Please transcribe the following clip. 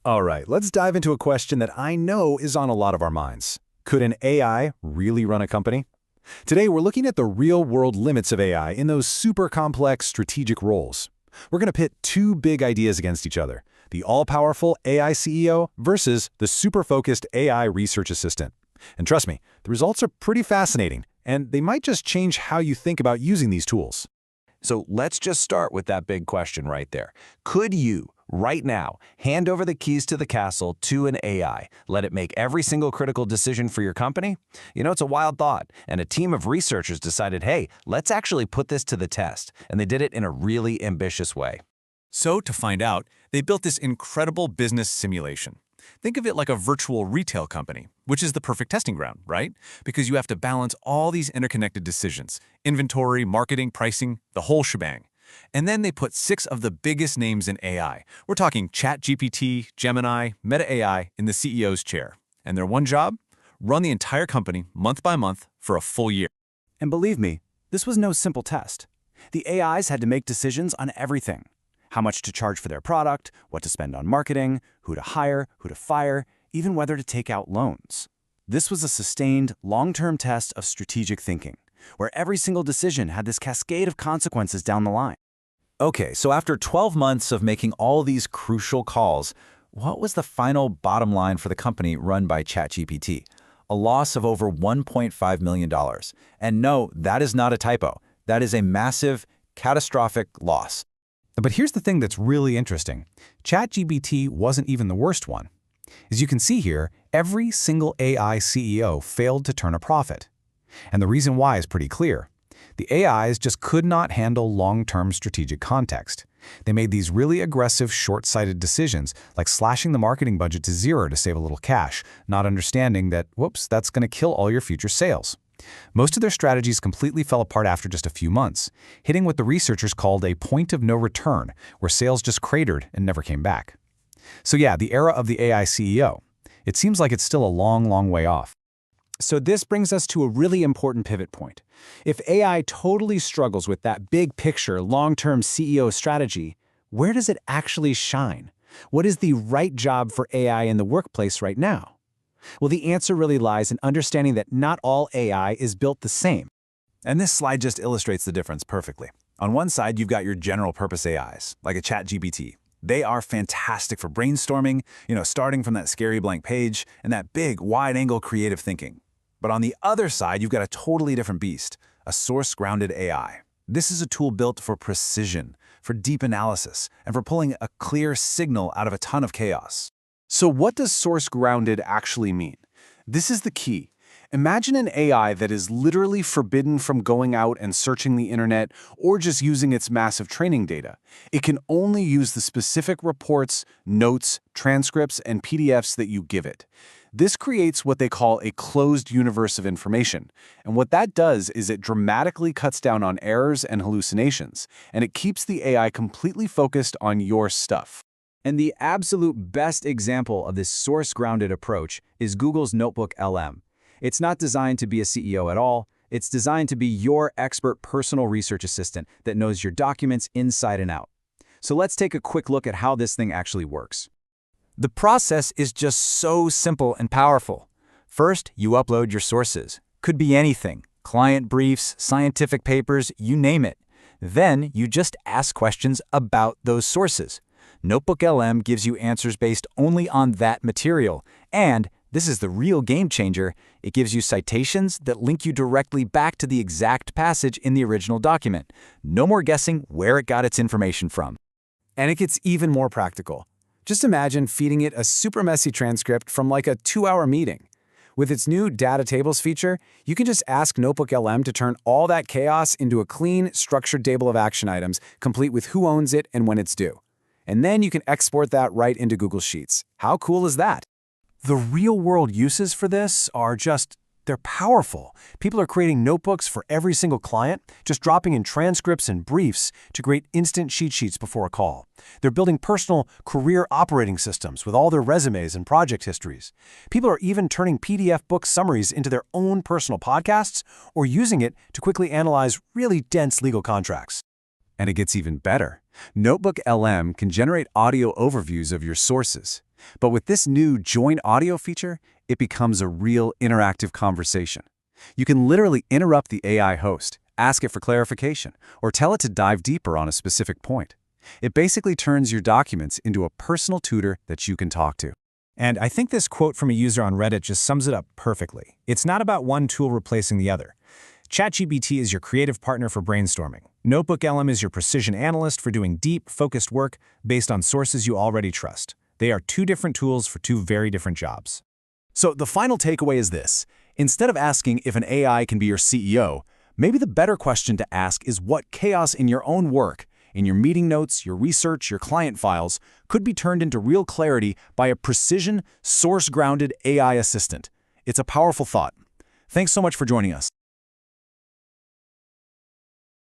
All right, let's dive into a question that I know is on a lot of our minds. Could an AI really run a company? Today, we're looking at the real-world limits of AI in those super complex strategic roles. We're going to pit two big ideas against each other, the all-powerful AI CEO versus the super-focused AI research assistant. And trust me, the results are pretty fascinating, and they might just change how you think about using these tools. So let's just start with that big question right there. Could you, right now, hand over the keys to the castle to an AI, let it make every single critical decision for your company? You know, it's a wild thought, and a team of researchers decided, hey, let's actually put this to the test, and they did it in a really ambitious way. So to find out, they built this incredible business simulation. Think of it like a virtual retail company, which is the perfect testing ground, right? Because you have to balance all these interconnected decisions, inventory, marketing, pricing, the whole shebang. And then they put 6 of the biggest names in AI. We're talking ChatGPT, Gemini, Meta AI in the CEO's chair. And their one job? Run the entire company month by month for a full year. And believe me, this was no simple test. The AIs had to make decisions on everything. How much to charge for their product, what to spend on marketing, who to hire, who to fire, even whether to take out loans. This was a sustained, long-term test of strategic thinking, where every single decision had this cascade of consequences down the line. Okay, so after 12 months of making all these crucial calls, what was the final bottom line for the company run by ChatGPT? A loss of over $1.5 million. And no, that is not a typo. That is a massive, catastrophic loss. But here's the thing that's really interesting. ChatGPT wasn't even the worst one. As you can see here, every single AI CEO failed to turn a profit. And the reason why is pretty clear. The AIs just could not handle long-term strategic context. They made these really aggressive, short-sighted decisions, like slashing the marketing budget to 0 to save a little cash, not understanding that, whoops, that's going to kill all your future sales. Most of their strategies completely fell apart after just a few months, hitting what the researchers called a point of no return, where sales just cratered and never came back. So yeah, the era of the AI CEO. It seems like it's still a long, long way off. So this brings us to a really important pivot point. If AI totally struggles with that big picture, long-term CEO strategy, where does it actually shine? What is the right job for AI in the workplace right now? Well, the answer really lies in understanding that not all AI is built the same. And this slide just illustrates the difference perfectly. On one side, you've got your general-purpose AIs, like a ChatGPT. They are fantastic for brainstorming, starting from that scary blank page and that big, wide-angle creative thinking. But on the other side, you've got a totally different beast, a source-grounded AI. This is a tool built for precision, for deep analysis, and for pulling a clear signal out of a ton of chaos. So what does source-grounded actually mean? This is the key. Imagine an AI that is literally forbidden from going out and searching the internet or just using its massive training data. It can only use the specific reports, notes, transcripts, and PDFs that you give it. This creates what they call a closed universe of information. And what that does is it dramatically cuts down on errors and hallucinations, and it keeps the AI completely focused on your stuff. And the absolute best example of this source-grounded approach is Google's NotebookLM. It's not designed to be a CEO at all. It's designed to be your expert personal research assistant that knows your documents inside and out. So let's take a quick look at how this thing actually works. The process is just so simple and powerful. First, you upload your sources. Could be anything, client briefs, scientific papers, you name it. Then you just ask questions about those sources. NotebookLM gives you answers based only on that material, and this is the real game changer. It gives you citations that link you directly back to the exact passage in the original document. No more guessing where it got its information from. And it gets even more practical. Just imagine feeding it a super messy transcript from like a 2-hour meeting. With its new Data Tables feature, you can just ask NotebookLM to turn all that chaos into a clean, structured table of action items, complete with who owns it and when it's due. And then you can export that right into Google Sheets. How cool is that? The real-world uses for this are they're powerful. People are creating notebooks for every single client, just dropping in transcripts and briefs to create instant cheat sheets before a call. They're building personal career operating systems with all their resumes and project histories. People are even turning PDF book summaries into their own personal podcasts or using it to quickly analyze really dense legal contracts. And it gets even better. NotebookLM can generate audio overviews of your sources. But with this new join audio feature, it becomes a real interactive conversation. You can literally interrupt the AI host, ask it for clarification, or tell it to dive deeper on a specific point. It basically turns your documents into a personal tutor that you can talk to. And I think this quote from a user on Reddit just sums it up perfectly. It's not about one tool replacing the other. ChatGPT is your creative partner for brainstorming. NotebookLM is your precision analyst for doing deep, focused work based on sources you already trust. They are two different tools for two very different jobs. So the final takeaway is this. Instead of asking if an AI can be your CEO, maybe the better question to ask is what chaos in your own work, in your meeting notes, your research, your client files, could be turned into real clarity by a precision, source-grounded AI assistant. It's a powerful thought. Thanks so much for joining us.